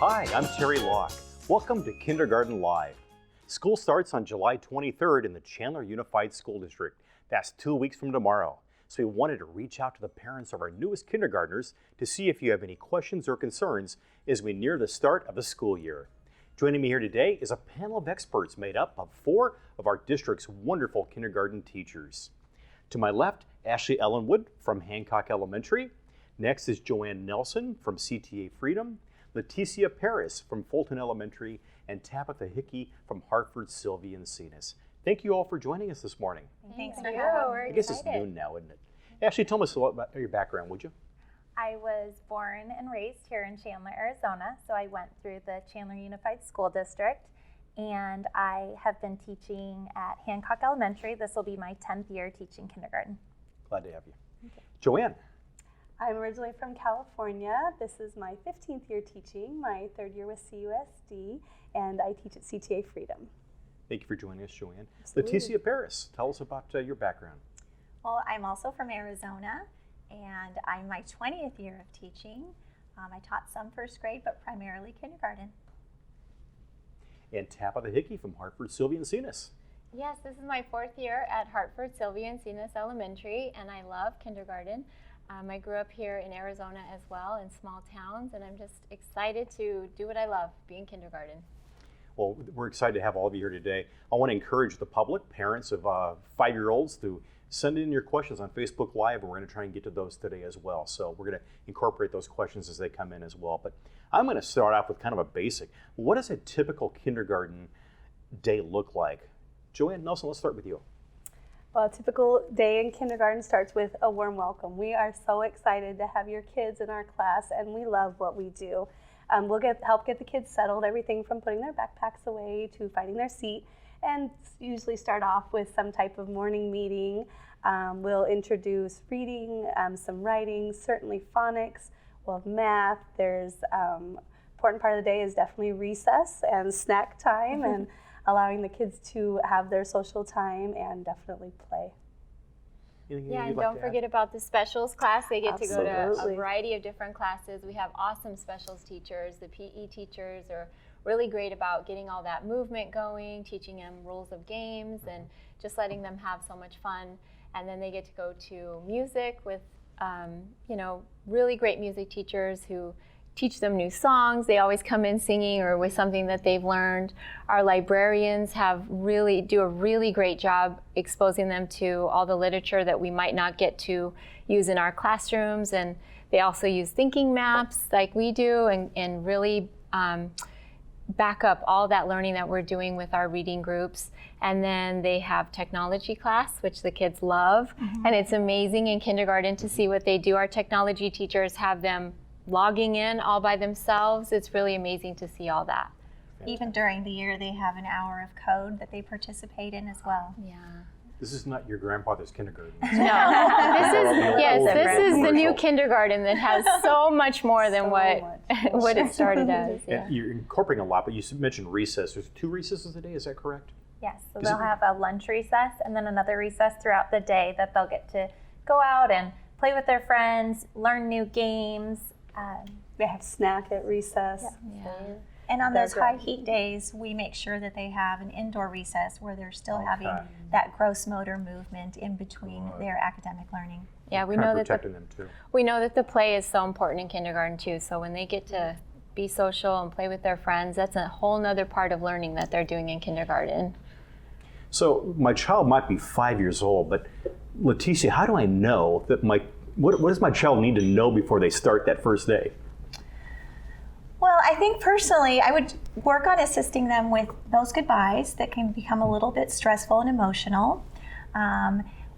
Hi, I'm Terry Locke. Welcome to Kindergarten Live. School starts on July 23rd in the Chandler Unified School District. That's 2 weeks from tomorrow. So we wanted to reach out to the parents of our newest kindergartners to see if you have any questions or concerns as we near the start of the school year. Joining me here today is a panel of experts made up of 4 of our district's wonderful kindergarten teachers. To my left, Ashley Ellinwood from Hancock Elementary. Next is Joanne Nelson from CTA Freedom, LETICIA PARRIS from Fulton Elementary, and TABITHA HICKEY from HARTFORD, SYLVIA, and ENCINAS. Thank you all for joining us this morning. Thanks for having us. I guess it's noon now, isn't it? Ashley, tell us a lot about your background, would you? I was born and raised here in Chandler, Arizona, so I went through the Chandler Unified School District, and I have been teaching at Hancock Elementary. This will be my 10th year teaching kindergarten. Glad to have you. Okay. Joanne. I'm originally from California. This is my 15th year teaching, my 3rd year with CUSD, and I teach at CTA Freedom. Thank you for joining us, Joanne. Absolutely. LETICIA PARRIS, tell us about your background. Well, I'm also from Arizona, and I'm my 20th year of teaching. I taught some first grade, but primarily kindergarten. And TABITHA HICKEY from HARTFORD, SYLVIA, and ENCINAS. Yes, this is my 4th year at HARTFORD, SYLVIA, and ENCINAS Elementary, and I love kindergarten. I grew up here in Arizona as well, in small towns, and I'm just excited to do what I love, be in kindergarten. Well, we're excited to have all of you here today. I want to encourage the public, parents of 5-year-olds, to send in your questions on Facebook Live, and we're going to try and get to those today as well. So we're going to incorporate those questions as they come in as well. But I'm going to start off with kind of a basic. What does a typical kindergarten day look like? Joanne Nelson, let's start with you. Well, a typical day in kindergarten starts with a warm welcome. We are so excited to have your kids in our class, and we love what we do. We'll help get the kids settled, everything from putting their backpacks away to finding their seat, and usually start off with some type of morning meeting. We'll introduce reading, some writing, certainly phonics. We'll have math. There's important part of the day is definitely recess and snack time, and allowing the kids to have their social time and definitely play. Yeah, and don't forget about the specials class. They get to go to a variety of different classes. We have awesome specials teachers. The PE teachers are really great about getting all that movement going, teaching them rules of games, and just letting them have so much fun. And then they get to go to music with, really great music teachers who teach them new songs. They always come in singing or with something that they've learned. Our librarians do a really great job exposing them to all the literature that we might not get to use in our classrooms. And they also use thinking maps like we do, and really back up all that learning that we're doing with our reading groups. And then they have technology class, which the kids love. And it's amazing in kindergarten to see what they do. Our technology teachers have them logging in all by themselves. It's really amazing to see all that. Even during the year, they have an hour of code that they participate in as well. Yeah. This is not your grandfather's kindergarten. No, this is the new kindergarten that has so much more than what it started as. Yeah. You're incorporating a lot, but you mentioned recess. There's 2 recesses a day, is that correct? Yes, so they'll have a lunch recess and then another recess throughout the day that they'll get to go out and play with their friends, learn new games. They have snack at recess. Yeah. And on those high heat days, we make sure that they have an indoor recess where they're still having that gross motor movement in between their academic learning. Yeah, we know that the play is so important in kindergarten too. So when they get to be social and play with their friends, that's a whole nother part of learning that they're doing in kindergarten. So my child might be 5 years old, but LETICIA, how do I know that what does my child need to know before they start that first day? Well, I think personally, I would work on assisting them with those goodbyes that can become a little bit stressful and emotional.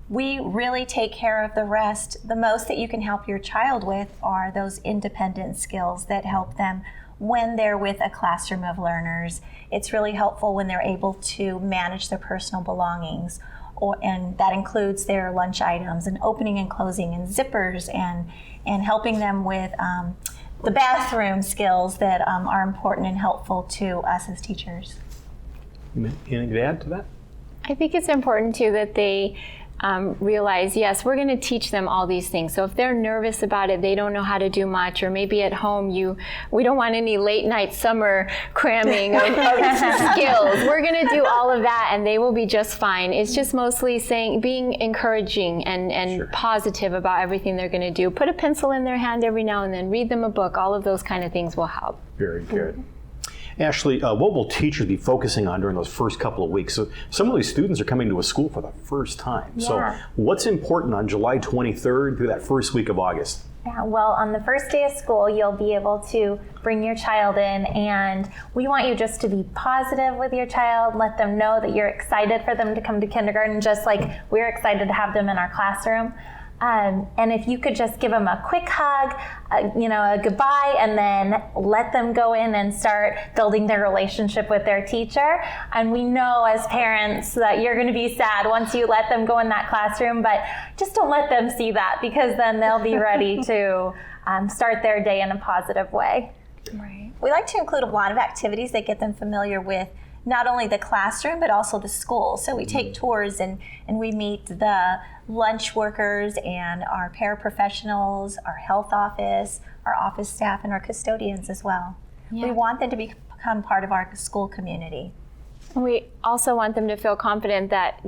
We really take care of the rest. The most that you can help your child with are those independent skills that help them when they're with a classroom of learners. It's really helpful when they're able to manage their personal belongings, and that includes their lunch items and opening and closing and zippers, and helping them with the bathroom skills that are important and helpful to us as teachers. Anything to add to that? I think it's important too that they realize, yes, we're going to teach them all these things. So if they're nervous about it, they don't know how to do much, or maybe at home we don't want any late night summer cramming of skills. We're going to do all of that, and they will be just fine. It's just mostly being encouraging and positive about everything they're going to do. Put a pencil in their hand every now and then, read them a book. All of those kind of things will help. Very good. Ashley, what will teachers be focusing on during those first couple of weeks? So some of these students are coming to a school for the first time. Yeah. So what's important on July 23rd through that first week of August? Yeah, well, on the first day of school, you'll be able to bring your child in, and we want you just to be positive with your child. Let them know that you're excited for them to come to kindergarten, just like we're excited to have them in our classroom. And if you could just give them a quick hug, a goodbye, and then let them go in and start building their relationship with their teacher. And we know as parents that you're going to be sad once you let them go in that classroom, but just don't let them see that, because then they'll be ready to start their day in a positive way. Right. We like to include a lot of activities that get them familiar with not only the classroom, but also the school. So we take tours and we meet the lunch workers and our paraprofessionals, our health office, our office staff, and our custodians as well. Yeah. We want them to become part of our school community. We also want them to feel confident that,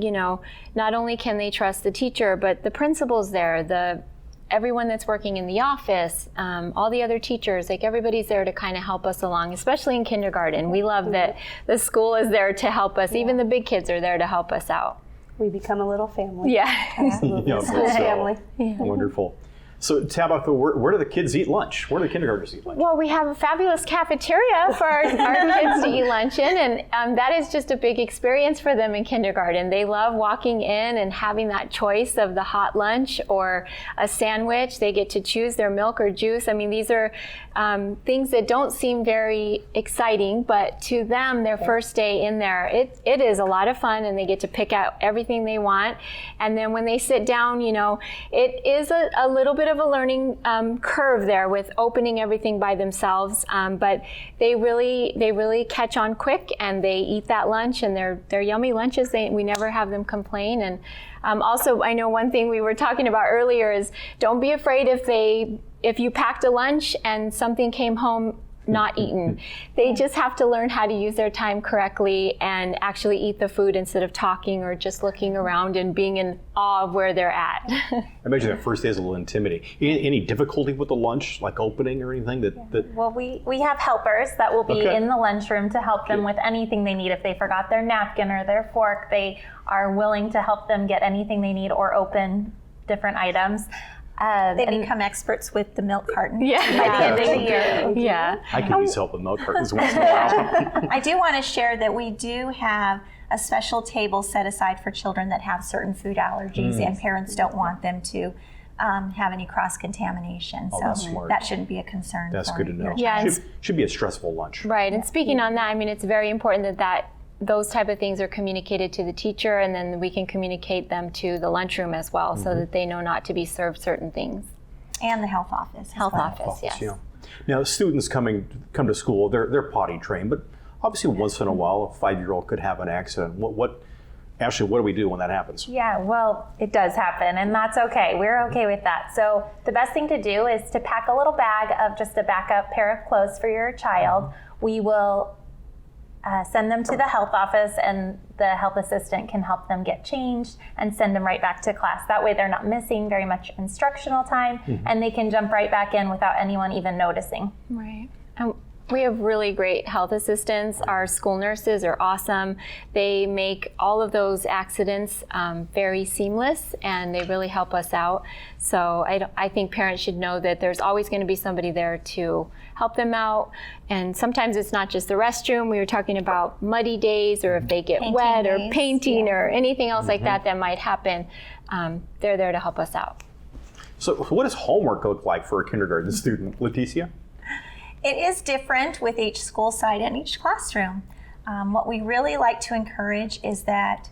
not only can they trust the teacher, but the principal's there, everyone that's working in the office, all the other teachers, everybody's there to kind of help us along, especially in kindergarten. We love that the school is there to help us. Even the big kids are there to help us out. We become a little family. Yeah. Absolutely. Family. Yeah. Wonderful. So Tabitha, where do the kids eat lunch? Where do the kindergartners eat lunch? Well, we have a fabulous cafeteria for our kids to eat lunch in, and that is just a big experience for them in kindergarten. They love walking in and having that choice of the hot lunch or a sandwich. They get to choose their milk or juice. I mean, these are things that don't seem very exciting, but to them, their first day in there, it is a lot of fun, and they get to pick out everything they want. And then when they sit down, it is a little bit of a learning curve there with opening everything by themselves, but they really catch on quick, and they eat that lunch, and they're yummy lunches. We never have them complain. And also, I know one thing we were talking about earlier is don't be afraid if you packed a lunch and something came home not eaten. They just have to learn how to use their time correctly and actually eat the food instead of talking or just looking around and being in awe of where they're at. I imagine that first day is a little intimidating. Any difficulty with the lunch, like opening or anything? Well, we have helpers that will be in the lunchroom to help them with anything they need. If they forgot their napkin or their fork, they are willing to help them get anything they need or open different items. They become experts with the milk carton by the end of the year. Yeah. I can use help with milk cartons once in a while. I do want to share that we do have a special table set aside for children that have certain food allergies, and parents don't want them to have any cross-contamination. Oh, so that's smart. That shouldn't be a concern. That's good to know. Yeah, should be a stressful lunch. Right. And speaking on that, I mean, it's very important that those type of things are communicated to the teacher, and then we can communicate them to the lunchroom as well, so that they know not to be served certain things. And the health office. Health office, yes. Yeah. Now, students come to school, they're potty trained, but obviously once in a while, a 5-year-old could have an accident. Ashley, what do we do when that happens? Yeah, well, it does happen, and that's okay. We're okay with that. So the best thing to do is to pack a little bag of just a backup pair of clothes for your child. We will send them to the health office, and the health assistant can help them get changed and send them right back to class. That way they're not missing very much instructional time, and they can jump right back in without anyone even noticing. Right. We have really great health assistants. Our school nurses are awesome. They make all of those accidents very seamless, and they really help us out. So I think parents should know that there's always going to be somebody there to help them out. And sometimes it's not just the restroom. We were talking about muddy days, or if they get wet, or painting, or anything else like that might happen. They're there to help us out. So what does homework look like for a kindergarten student, Leticia? It is different with each school site and each classroom. What we really like to encourage is that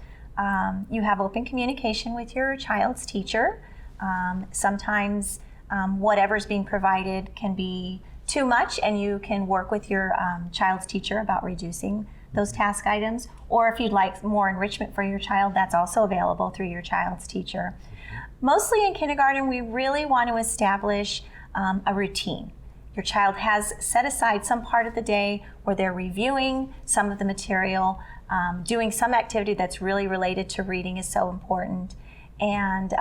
you have open communication with your child's teacher. Sometimes whatever's being provided can be too much, and you can work with your child's teacher about reducing those task items. Or if you'd like more enrichment for your child, that's also available through your child's teacher. Mostly in kindergarten, we really want to establish a routine. Your child has set aside some part of the day where they're reviewing some of the material, doing some activity that's really related to reading is so important, and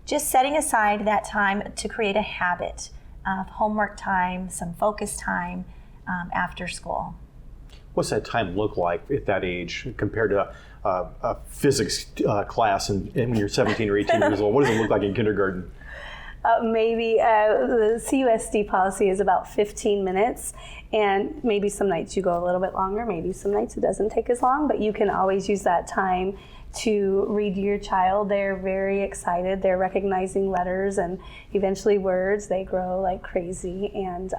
just setting aside that time to create a habit of homework time, some focus time after school. What's that time look like at that age compared to a physics class and when you're 17 or 18 years old? What does it look like in kindergarten? Maybe the CUSD policy is about 15 minutes, and maybe some nights you go a little bit longer, maybe some nights it doesn't take as long, but you can always use that time to read to your child. They're very excited. They're recognizing letters and eventually words. They grow like crazy, and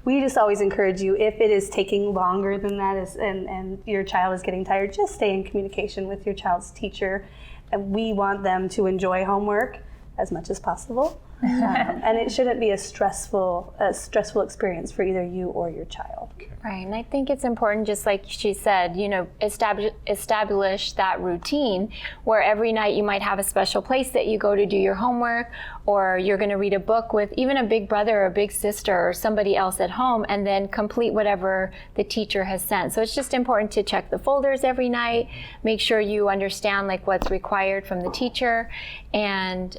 we just always encourage you, if it is taking longer than that and your child is getting tired, just stay in communication with your child's teacher. And we want them to enjoy homework as much as possible. And it shouldn't be a stressful experience for either you or your child. Right, and I think it's important, just like she said, establish that routine where every night you might have a special place that you go to do your homework, or you're going to read a book with even a big brother or a big sister or somebody else at home, and then complete whatever the teacher has sent. So it's just important to check the folders every night, make sure you understand like what's required from the teacher, and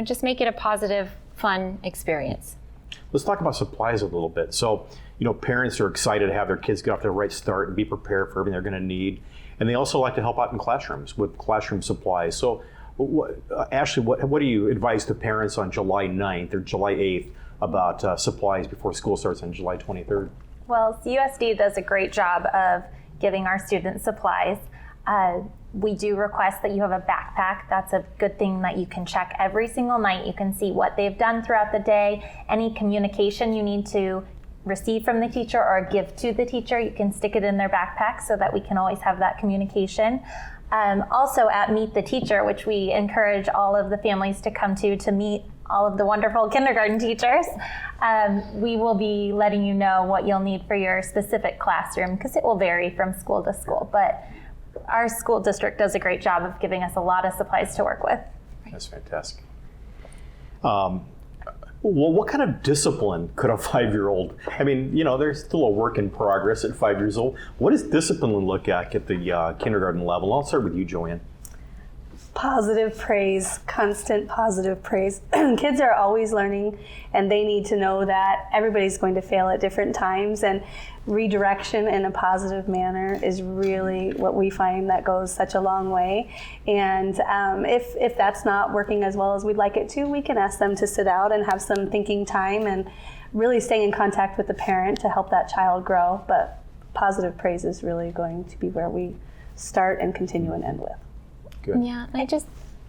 just make it a positive, fun experience. Let's talk about supplies a little bit. So, parents are excited to have their kids get off to the right start and be prepared for everything they're going to need. And they also like to help out in classrooms with classroom supplies. So, Ashley, what do you advise to parents on July 9th or July 8th about supplies before school starts on July 23rd? Well, CUSD does a great job of giving our students supplies. We do request that you have a backpack. That's a good thing that you can check every single night. You can see what they've done throughout the day. Any communication you need to receive from the teacher or give to the teacher, you can stick it in their backpack so that we can always have that communication. Also at Meet the Teacher, which we encourage all of the families to come to meet all of the wonderful kindergarten teachers, we will be letting you know what you'll need for your specific classroom, because it will vary from school to school. But our school district does a great job of giving us a lot of supplies to work with. That's fantastic. Well, what kind of discipline could a 5-year-old, there's still a work in progress at 5 years old. What does discipline look like at the kindergarten level? I'll start with you, Joanne. Positive praise, constant positive praise. Kids are always learning, and they need to know that everybody's going to fail at different times, and redirection in a positive manner is really what we find that goes such a long way. And if that's not working as well as we'd like it to, we can ask them to sit out and have some thinking time and really stay in contact with the parent to help that child grow. But positive praise is really going to be where we start and continue and end with. Good. Yeah,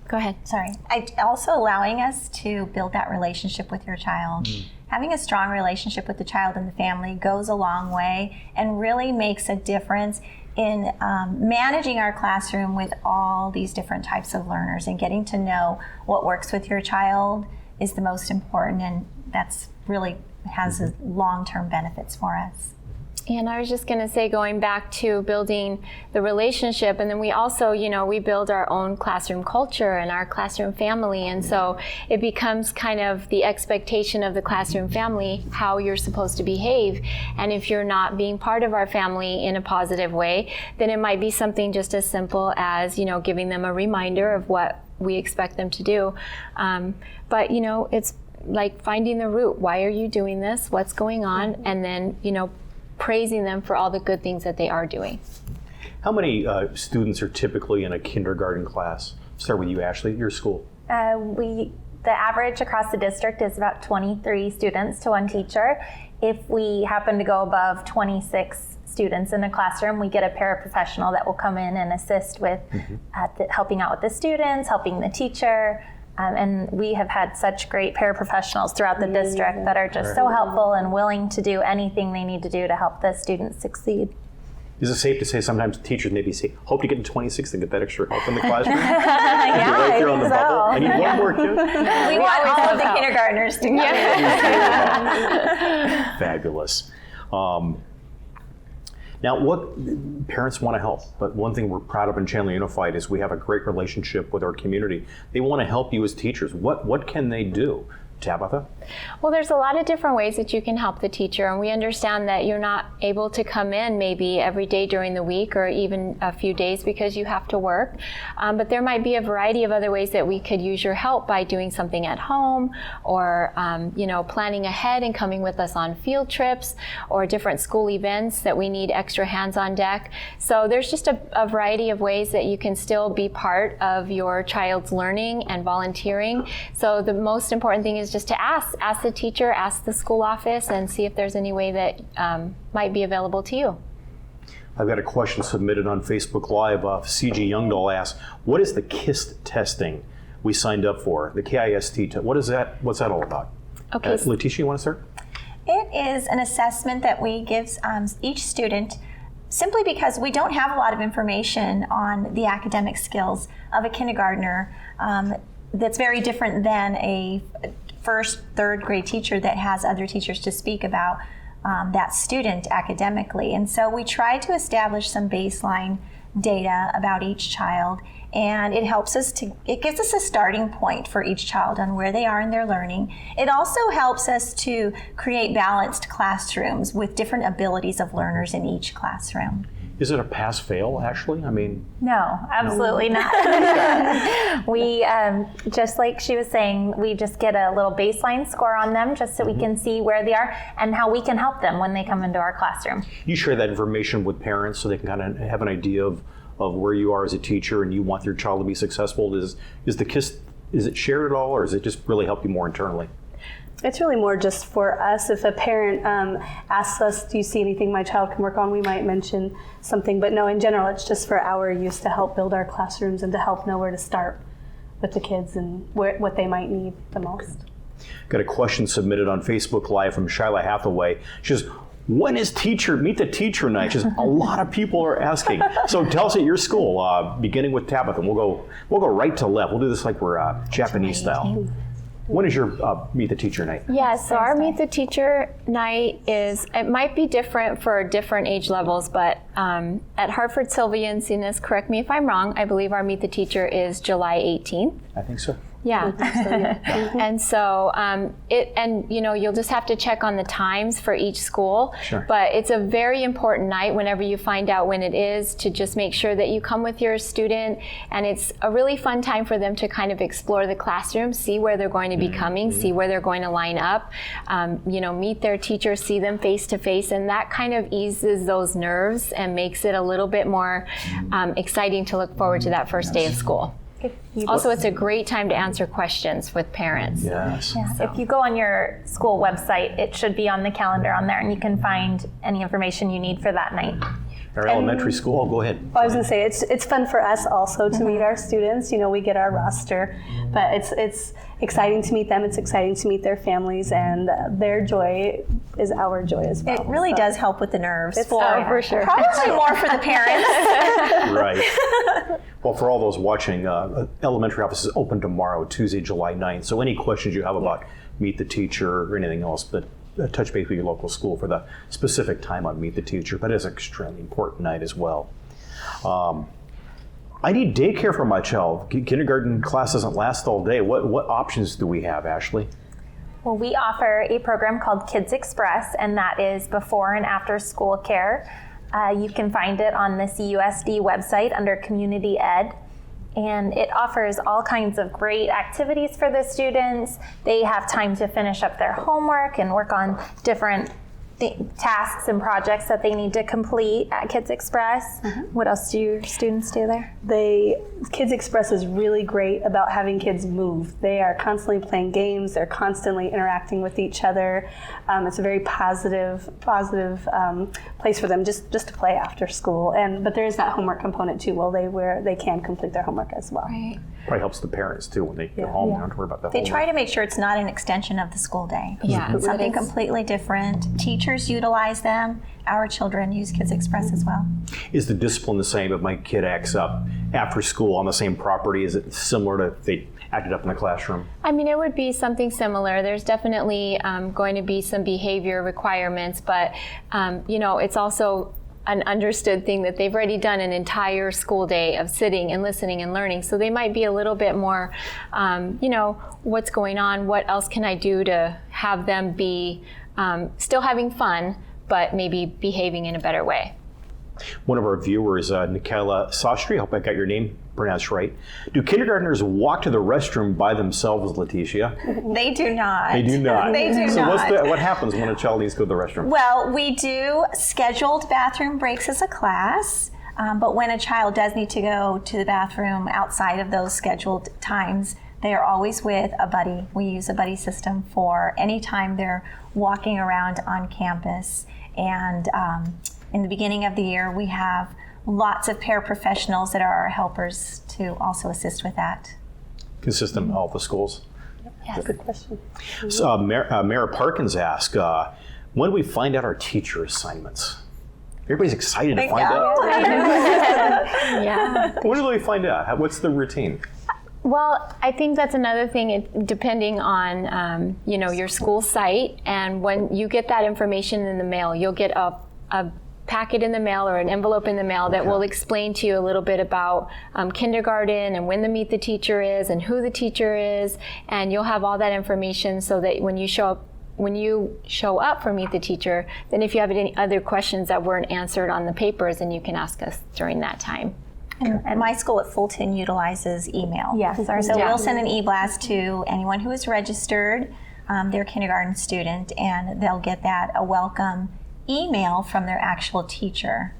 go ahead. Sorry. Also allowing us to build that relationship with your child. Having a strong relationship with the child and the family goes a long way and really makes a difference in managing our classroom with all these different types of learners, and getting to know what works with your child is the most important, and that's really has long-term benefits for us. And I was just going to say, going back to building the relationship, and then we also, we build our own classroom culture and our classroom family, and so it becomes kind of the expectation of the classroom family how you're supposed to behave. And if you're not being part of our family in a positive way, then it might be something just as simple as, giving them a reminder of what we expect them to do. But, it's like finding the root. Why are you doing this? What's going on? And then, praising them for all the good things that they are doing. How many students are typically in a kindergarten class? Start with you, Ashley, your school. The average across the district is about 23 students to one teacher. If we happen to go above 26 students in a classroom, we get a paraprofessional that will come in and assist with helping out with the students, helping the teacher. And we have had such great paraprofessionals throughout the district that are just so helpful and willing to do anything they need to do to help the students succeed. Is it safe to say sometimes teachers maybe say, hope to get to 26 and get that extra help in the classroom? Yeah, right there on the bubble. I need one more kid. We want all of the kindergartners to come. Fabulous. Now, what parents want to help, but one thing we're proud of in Chandler Unified is we have a great relationship with our community. They want to help you as teachers. What can they do? Tabitha? Well, there's a lot of different ways that you can help the teacher, and we understand that you're not able to come in maybe every day during the week or even a few days because you have to work. But there might be a variety of other ways that we could use your help by doing something at home, or planning ahead and coming with us on field trips or different school events that we need extra hands on deck. So there's just a variety of ways that you can still be part of your child's learning and volunteering. So the most important thing is just to ask the teacher, ask the school office, and see if there's any way that might be available to you. I've got a question submitted on Facebook Live. CG Youngdahl asks, what is the KIST testing we signed up for? The KIST, what is that? What's that all about? Okay. Leticia, you want to start? It is an assessment that we give each student simply because we don't have a lot of information on the academic skills of a kindergartner that's very different than a first, third grade teacher that has other teachers to speak about that student academically. And so we try to establish some baseline data about each child, and it gives us a starting point for each child on where they are in their learning. It also helps us to create balanced classrooms with different abilities of learners in each classroom. Is it a pass-fail, Ashley? I mean... No, absolutely not. We, just like she was saying, we just get a little baseline score on them just so we can see where they are and how we can help them when they come into our classroom. You share that information with parents so they can kind of have an idea of where you are as a teacher and you want your child to be successful. Is the KIST, is it shared at all, or does it just really help you more internally? It's really more just for us. If a parent asks us, do you see anything my child can work on, we might mention something. But no, in general, it's just for our use to help build our classrooms and to help know where to start with the kids and what they might need the most. Got a question submitted on Facebook Live from Shyla Hathaway. She says, when is Meet the Teacher night? She says, a lot of people are asking. So tell us at your school, beginning with Tabitha. We'll go right to left. We'll do this like we're Japanese style. When is your Meet the Teacher night? Yeah, so our Meet the Teacher night it might be different for different age levels, but at Hartford, SYLVIA, ENCINAS, correct me if I'm wrong, I believe our Meet the Teacher is July 18th. I think so. Yeah. And so you'll just have to check on the times for each school. Sure. But it's a very important night whenever you find out when it is, to just make sure that you come with your student, and it's a really fun time for them to kind of explore the classroom, see where they're going to be coming, see where they're going to line up, meet their teacher, see them face to face, and that kind of eases those nerves and makes it a little bit more exciting to look forward to that first day of school. Also, it's a great time to answer questions with parents. Yes. Yeah. So if you go on your school website, it should be on the calendar on there, and you can find any information you need for that night. Our elementary school, go ahead. I was going to say, it's fun for us also to meet our students. We get our roster, but it's exciting to meet them. It's exciting to meet their families, and their joy is our joy as well. It really does help with the nerves. For sure. Probably more for the parents. Right. Well, for all those watching, elementary office is open tomorrow, Tuesday, July 9th. So any questions you have about Meet the Teacher or anything else, but touch base with your local school for the specific time on Meet the Teacher. But it's an extremely important night as well. I need daycare for my child. Kindergarten class doesn't last all day. What options do we have, Ashley? Well, we offer a program called Kids Express, and that is before and after school care. You can find it on the CUSD website under Community Ed, and it offers all kinds of great activities for the students. They have time to finish up their homework and work on different tasks and projects that they need to complete at Kids Express. What else do your students do there? Kids Express is really great about having kids move. They are constantly playing games. They're constantly interacting with each other. It's a very positive place for them just to play after school. But there is that homework component too, where they can complete their homework as well. Right. Probably helps the parents too when they get home. They don't have to worry about the They homework. try to make sure it's not an extension of the school day. Yeah. It's something completely different. Teachers utilize them. Our children use Kids Express as well. Is the discipline the same if my kid acts up after school on the same property? Is it similar to if they acted up in the classroom? I mean, it would be something similar. There's definitely going to be some behavior requirements, but it's also an understood thing that they've already done an entire school day of sitting and listening and learning. So they might be a little bit more, what's going on? What else can I do to have them be still having fun, but maybe behaving in a better way? One of our viewers, Nikela Sastry, I hope I got your name pronounced right. Do kindergartners walk to the restroom by themselves, Leticia? They do not. They do not. They do so not. What happens when a child needs to go to the restroom? Well, we do scheduled bathroom breaks as a class, but when a child does need to go to the bathroom outside of those scheduled times, they are always with a buddy. We use a buddy system for any time they're walking around on campus. And in the beginning of the year, we have lots of paraprofessionals that are our helpers to also assist with that. Consistent with all the schools? Yes. Good question. So, Mara Parkins asked, when do we find out our teacher assignments? Everybody's excited to find out. Yeah. When do we find out? What's the routine? Well, I think that's another thing, depending on your school site, and when you get that information in the mail, you'll get a packet in the mail or an envelope in the mail that will explain to you a little bit about kindergarten and when the Meet the Teacher is and who the teacher is, and you'll have all that information so that when you show up for Meet the Teacher, then if you have any other questions that weren't answered on the papers, then you can ask us during that time. And my school at Fulton utilizes email. Yes, so we'll send an e-blast to anyone who is registered, their kindergarten student, and they'll get a welcome email from their actual teacher.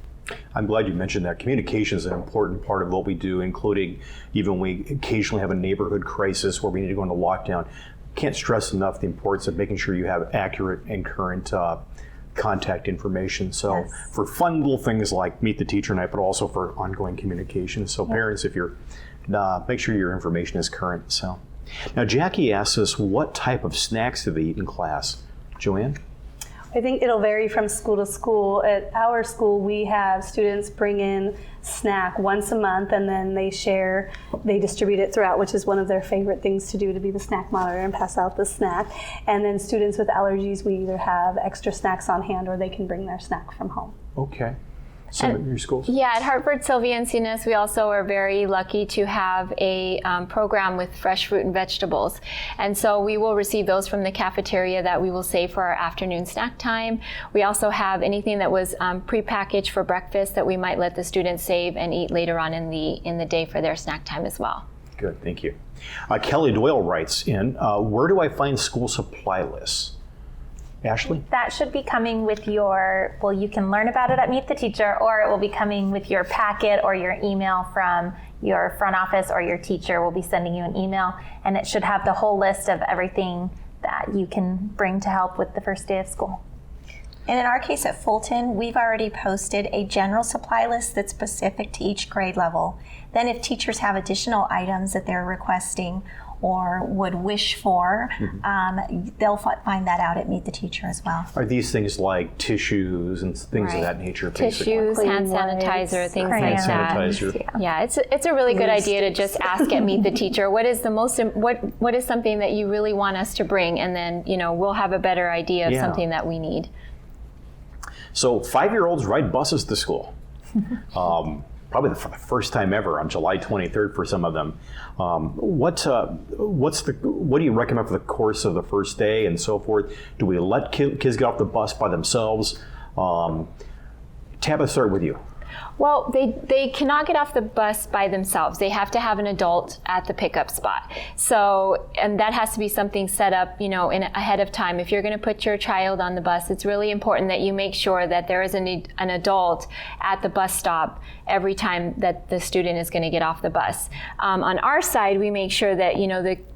I'm glad you mentioned that. Communication is an important part of what we do, including even when we occasionally have a neighborhood crisis where we need to go into lockdown. Can't stress enough the importance of making sure you have accurate and current contact information. So Yes. for fun little things like Meet the Teacher Night, but also for ongoing communication. So parents, if you're, make sure your information is current. So now Jackie asks us, what type of snacks do they eat in class? Joanne? I think it'll vary from school to school. At our school, we have students bring in snack once a month, and then they distribute it throughout, which is one of their favorite things to do, to be the snack monitor and pass out the snack. And then students with allergies, we either have extra snacks on hand or they can bring their snack from home. Okay. Some of your schools? Yeah, at Hartford, SYLVIA, ENCINAS, we also are very lucky to have a program with fresh fruit and vegetables. And so we will receive those from the cafeteria that we will save for our afternoon snack time. We also have anything that was prepackaged for breakfast that we might let the students save and eat later on in the day for their snack time as well. Good, thank you. Kelly Doyle writes in, where do I find school supply lists? Ashley? That should be coming with you can learn about it at Meet the Teacher, or it will be coming with your packet or your email from your front office, or your teacher will be sending you an email, and it should have the whole list of everything that you can bring to help with the first day of school. And in our case at Fulton, we've already posted a general supply list that's specific to each grade level. Then if teachers have additional items that they're requesting or would wish for, they'll find that out at Meet the Teacher as well. Are these things like tissues and things of that nature? Tissues, hand sanitizer, things like that. Sanitizer. Yeah, it's a really good idea to just ask at Meet the Teacher, what is something that you really want us to bring, and then we'll have a better idea of something that we need. So 5-year-olds ride buses to school. Probably for the first time ever on July 23rd for some of them. What do you recommend for the course of the first day and so forth? Do we let kids get off the bus by themselves? Tabitha, start with you. Well, they cannot get off the bus by themselves. They have to have an adult at the pickup spot. So, and that has to be something set up, ahead of time. If you're going to put your child on the bus, it's really important that you make sure that there is an adult at the bus stop every time that the student is going to get off the bus. On our side, we make sure that,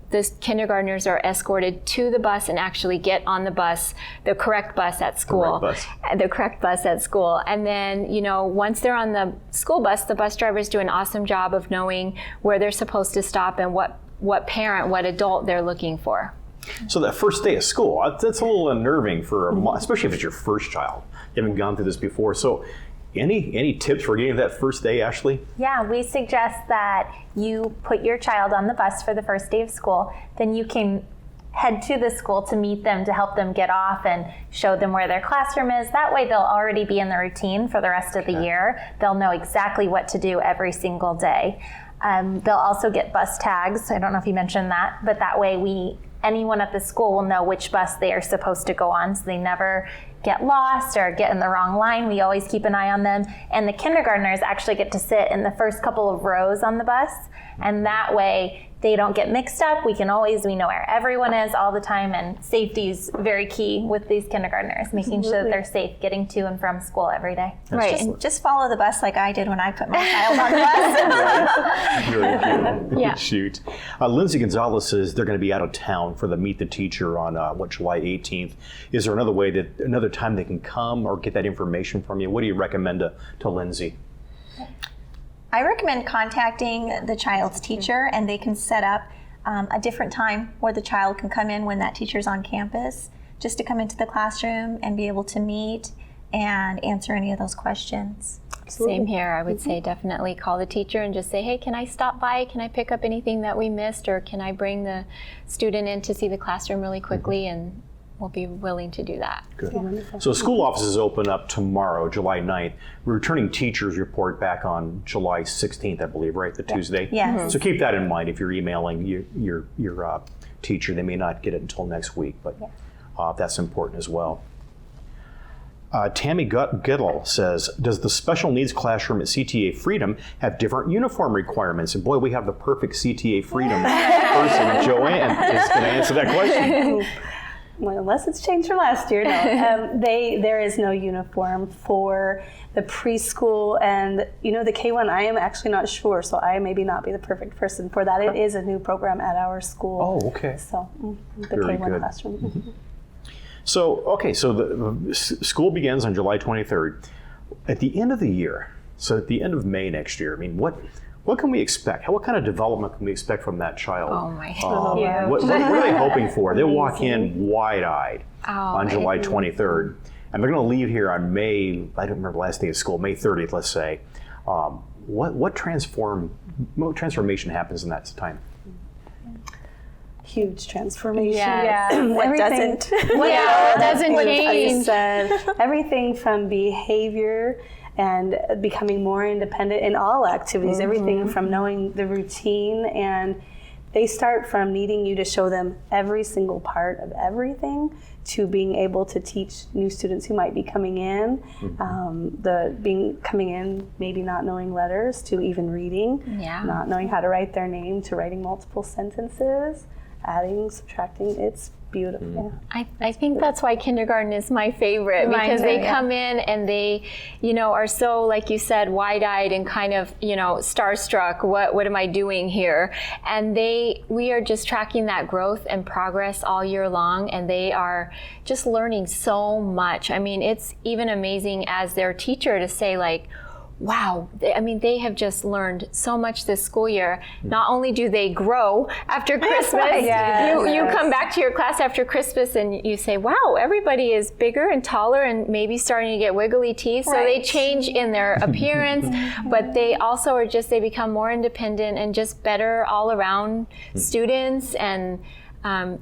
the kindergartners are escorted to the bus and actually get on the bus, the correct bus at school. The correct bus at school. And then, once they're on the school bus, the bus drivers do an awesome job of knowing where they're supposed to stop and what adult they're looking for. So that first day of school, that's a little unnerving for especially if it's your first child. You haven't gone through this before. So any tips for getting that first day, Ashley? Yeah, we suggest that you put your child on the bus for the first day of school. Then you can head to the school to meet them, to help them get off and show them where their classroom is. That way they'll already be in the routine for the rest of the year. They'll know exactly what to do every single day. They'll also get bus tags. I don't know if you mentioned that, but that way anyone at the school will know which bus they are supposed to go on, so they never get lost or get in the wrong line. We always keep an eye on them. And the kindergartners actually get to sit in the first couple of rows on the bus, and that way they don't get mixed up. We know where everyone is all the time, and safety is very key with ththese kindergartners, making sure that they're safe getting to and from school every day. Right, and just follow the bus like I did when I put my child on the bus. Very cute. Yeah. Shoot. Lindsay Gonzalez says they're going to be out of town for the Meet the Teacher on July 18th. Is there another time they can come or get that information from you? What do you recommend to Lindsay? I recommend contacting the child's teacher, and they can set up a different time where the child can come in when that teacher's on campus, just to come into the classroom and be able to meet and answer any of those questions. Same here. I would say definitely call the teacher and just say, hey, can I stop by? Can I pick up anything that we missed? Or can I bring the student in to see the classroom really quickly? And we'll be willing to do that. Good. So school offices open up tomorrow, July 9th. Returning teachers report back on July 16th, I believe, right? The Tuesday? Yes. So keep that in mind if you're emailing your teacher. They may not get it until next week, but that's important as well. Tammy Goodall says, does the special needs classroom at CTA Freedom have different uniform requirements? And boy, we have the perfect CTA Freedom person. JOANNE is going to answer that question. Well, unless it's changed from last year, no. There is no uniform for the preschool, and the K1. I am actually not sure, so I maybe not be the perfect person for that. It is a new program at our school. Oh, okay. So the Very K1 good. classroom. Mm-hmm. So the school begins on July 23rd. At the end of the year, so at the end of May next year, I mean, what can we expect? What kind of development can we expect from that child? Oh my What are they hoping for? They walk in wide-eyed on July 23rd, and they're going to leave here on May, I don't remember the last day of school, May 30th, let's say. What transformation happens in that time? Huge transformation. Yes. Yeah. What doesn't? What doesn't change? Everything from behavior and becoming more independent in all activities, everything from knowing the routine, and they start from needing you to show them every single part of everything to being able to teach new students who might be coming in, coming in maybe not knowing letters, to even reading, not knowing how to write their name, to writing multiple sentences, adding, subtracting. It's beautiful. I think that's why kindergarten is my favorite, because they come in and they, are so, like you said, wide-eyed and kind of, starstruck. What am I doing here? And we are just tracking that growth and progress all year long, and they are just learning so much. I mean, it's even amazing as their teacher to say, like, wow, they have just learned so much this school year. Not only do they grow after Christmas, you come back to your class after Christmas and you say, wow, everybody is bigger and taller and maybe starting to get wiggly teeth. So they change in their appearance, but they also are they become more independent and just better all around students. And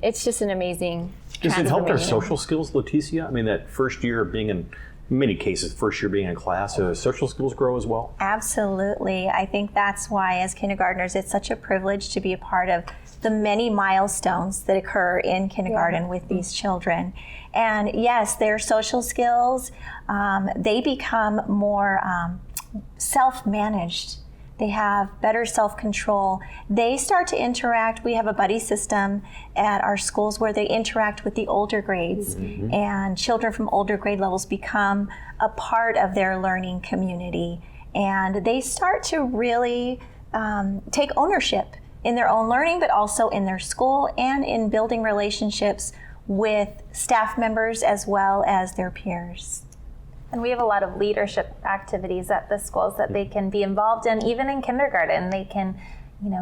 it's just an amazing Does it help their social skills, LETICIA? I mean, that first year of being in many cases, first year being in class, social skills grow as well? Absolutely. I think that's why, as kindergartners, it's such a privilege to be a part of the many milestones that occur in kindergarten with these children. And yes, their social skills, they become more self-managed. They have better self-control. They start to interact. We have a buddy system at our schools where they interact with the older grades, and children from older grade levels become a part of their learning community. And they start to really take ownership in their own learning, but also in their school and in building relationships with staff members as well as their peers. And we have a lot of leadership activities at the schools that they can be involved in. Even in kindergarten, they can,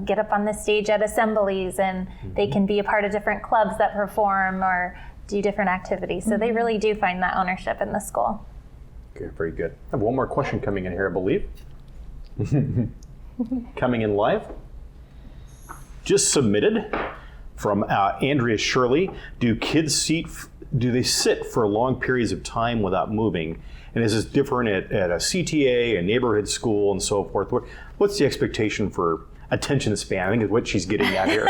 get up on the stage at assemblies, and they can be a part of different clubs that perform or do different activities. So they really do find that ownership in the school. Okay, very good. I have one more question coming in here, I believe. Coming in live. Just submitted From Andrea Shirley, do kids sit for long periods of time without moving? And is this different at a CTA, a neighborhood school, and so forth? What's the expectation for attention span? I think is what she's getting at here.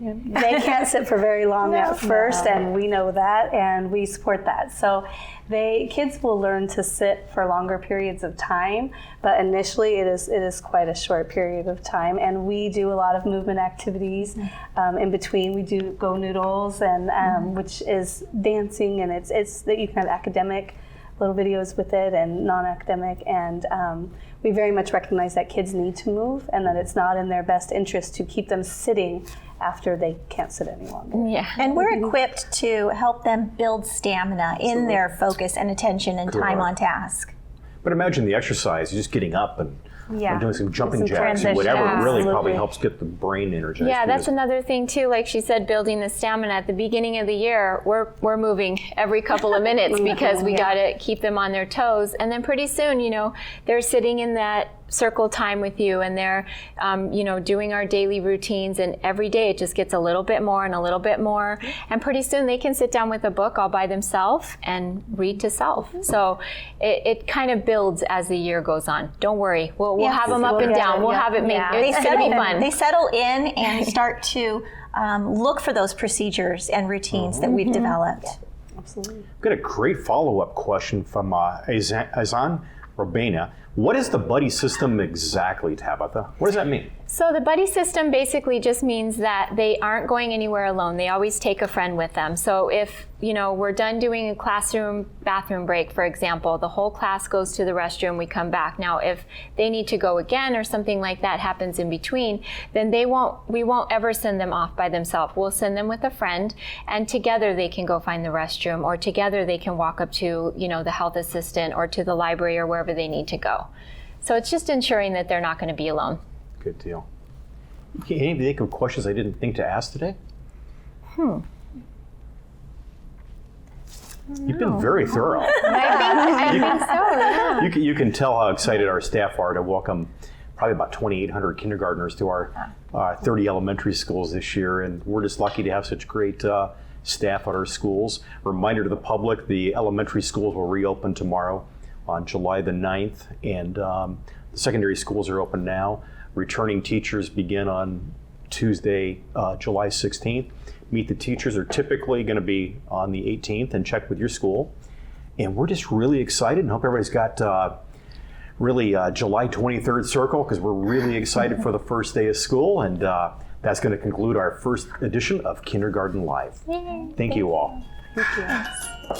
They can't sit for very long at first, and we know that, and we support that. So kids will learn to sit for longer periods of time, but initially it is quite a short period of time, and we do a lot of movement activities in between. We do Go Noodles, and which is dancing, and it's that you can have academic little videos with it and non-academic, and we very much recognize that kids need to move and that it's not in their best interest to keep them sitting after they can't sit any longer. Yeah. And we're equipped to help them build stamina in their focus and attention and time on task. But imagine the exercise, just getting up and doing some jumping jacks transition. and whatever really Absolutely. probably helps get the brain energized. Yeah, that's another thing too. Like she said, building the stamina at the beginning of the year, we're moving every couple of minutes because we got to keep them on their toes. And then pretty soon, they're sitting in that circle time with you, and they're doing our daily routines, and every day it just gets a little bit more and a little bit more, and pretty soon they can sit down with a book all by themselves and read to self. So it kind of builds as the year goes on. Don't worry, we'll have them up and down. We'll have it make it's going to be fun. They settle in and start to look for those procedures and routines that we've developed. Absolutely. I've got a great follow-up question from Azan Robena. What is the buddy system exactly, Tabitha? What does that mean? So the buddy system basically just means that they aren't going anywhere alone. They always take a friend with them. So if we're done doing a classroom bathroom break, for example, the whole class goes to the restroom, we come back. Now if they need to go again or something like that happens in between, then we won't ever send them off by themselves. We'll send them with a friend, and together they can go find the restroom, or together they can walk up to the health assistant or to the library or wherever they need to go. So it's just ensuring that they're not going to be alone. Good deal. Any think of questions I didn't think to ask today? You've been very thorough. I think so, yeah. You can tell how excited our staff are to welcome probably about 2,800 kindergartners to our 30 elementary schools this year, and we're just lucky to have such great staff at our schools. Reminder to the public, the elementary schools will reopen tomorrow on July the 9th, and the secondary schools are open now. Returning teachers begin on Tuesday, July 16th. Meet the teachers are typically going to be on the 18th, and check with your school. And we're just really excited and hope everybody's got July 23rd circle, because we're really excited for the first day of school. And that's going to conclude our first edition of Kindergarten Live. Yay. Thank you all. Thank you.